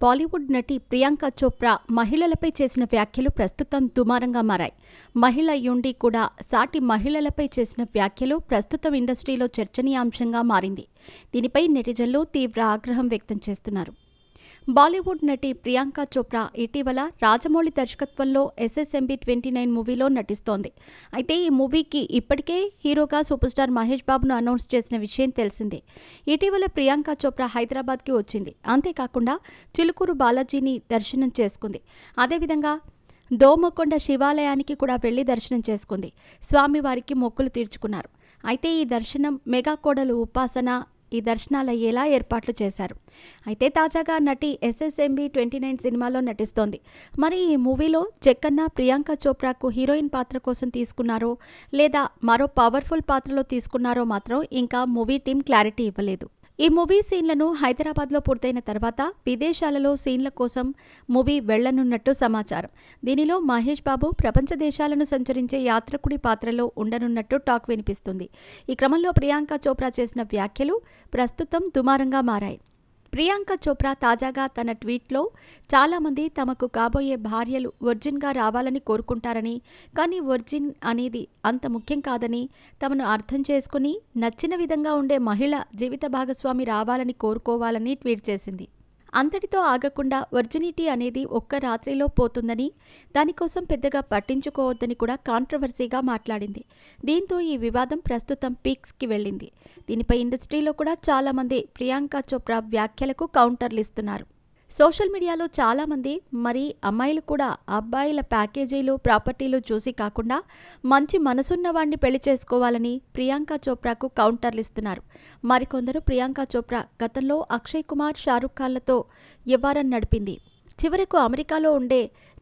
బాలీవుడ్ నటి ప్రియాంక చోప్రా మహిళలపై చేసిన వ్యాఖ్యలు ప్రస్తుతం దుమారంగా మారాయి. మహిళ అయ్యుండి కూడా సాటి మహిళలపై చేసిన వ్యాఖ్యలు ప్రస్తుతం ఇండస్ట్రీలో చర్చనీయాంశంగా మారింది. దీనిపై నెటిజన్లు తీవ్ర ఆగ్రహం వ్యక్తం చేస్తున్నారు. బాలీవుడ్ నటి ప్రియాంక చోప్రా ఇటీవల రాజమౌళి దర్శకత్వంలో SSMB 29 మూవీలో నటిస్తోంది. అయితే ఈ మూవీకి ఇప్పటికే హీరోగా సూపర్ స్టార్ మహేష్ బాబును అనౌన్స్ చేసిన విషయం తెలిసిందే. ఇటీవల ప్రియాంక చోప్రా హైదరాబాద్కి వచ్చింది. అంతేకాకుండా చిలుకూరు బాలాజీని దర్శనం చేసుకుంది. అదేవిధంగా దోమకొండ శివాలయానికి కూడా వెళ్లి దర్శనం చేసుకుంది. స్వామివారికి మొక్కులు తీర్చుకున్నారు. అయితే ఈ దర్శనం మెగా కోడలు ఉపాసన ఈ దర్శనాలయ్యేలా ఏర్పాట్లు చేశారు. అయితే తాజాగా నటి SSMB 29 సినిమాలో నటిస్తోంది. మరి ఈ మూవీలో జక్కన్న ప్రియాంక చోప్రాకు హీరోయిన్ పాత్ర కోసం తీసుకున్నారో లేదా మరో పవర్ఫుల్ పాత్రలో తీసుకున్నారో మాత్రం ఇంకా మూవీ టీం క్లారిటీ ఇవ్వలేదు. ఈ మూవీ సీన్లను హైదరాబాద్లో పూర్తయిన తర్వాత విదేశాలలో సీన్ల కోసం మూవీ వెళ్లనున్నట్టు సమాచారం. దీనిలో మహేష్ బాబు ప్రపంచ దేశాలను సంచరించే యాత్రికుడి పాత్రలో ఉండనున్నట్టు టాక్ వినిపిస్తుంది. ఈ క్రమంలో ప్రియాంక చోప్రా చేసిన వ్యాఖ్యలు ప్రస్తుతం దుమారంగా మారాయి. ప్రియాంక చోప్రా తాజాగా తన ట్వీట్లో చాలామంది తమకు కాబోయే భార్యలు వర్జిన్గా రావాలని కోరుకుంటారని, కానీ వర్జిన్ అనేది అంత ముఖ్యం కాదని, తమను అర్థం చేసుకుని నచ్చిన విధంగా ఉండే మహిళ జీవిత భాగస్వామి రావాలని కోరుకోవాలని ట్వీట్ చేసింది. అంతటితో ఆగకుండా వర్జినిటీ అనేది ఒక్క రాత్రిలో పోతుందని, దానికోసం పెద్దగా పట్టించుకోవద్దని కూడా కాంట్రవర్సీగా మాట్లాడింది. దీంతో ఈ వివాదం ప్రస్తుతం పీక్స్కి వెళ్ళింది. దీనిపై ఇండస్ట్రీలో కూడా చాలామంది ప్రియాంక చోప్రా వ్యాఖ్యలకు కౌంటర్లు ఇస్తున్నారు. సోషల్ మీడియాలో చాలామంది మరి అమ్మాయిలు కూడా అబ్బాయిల ప్యాకేజీలు ప్రాపర్టీలు చూసి కాకుండా మంచి మనసున్న వాడిని పెళ్లి చేసుకోవాలని ప్రియాంక చోప్రాకు కౌంటర్లు ఇస్తున్నారు. మరికొందరు ప్రియాంక చోప్రా గతంలో అక్షయ్ కుమార్, షారుఖ్ ఖాన్లతో వ్యవహారం నడిపింది. చివరకు అమెరికాలో ఉండే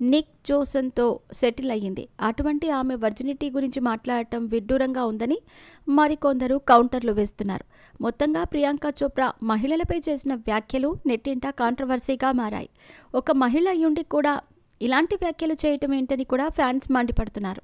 నిక్ జోసన్తో సెటిల్ అయ్యింది. అటువంటి ఆమె వర్జినిటీ గురించి మాట్లాడటం విడ్డూరంగా ఉందని మరికొందరు కౌంటర్లు వేస్తున్నారు. మొత్తంగా ప్రియాంక చోప్రా మహిళలపై చేసిన వ్యాఖ్యలు నెట్టింట కాంట్రవర్సీగా మారాయి. ఒక మహిళ అయ్యుండి కూడా ఇలాంటి వ్యాఖ్యలు చేయటం ఏంటని కూడా ఫ్యాన్స్ మండిపడుతున్నారు.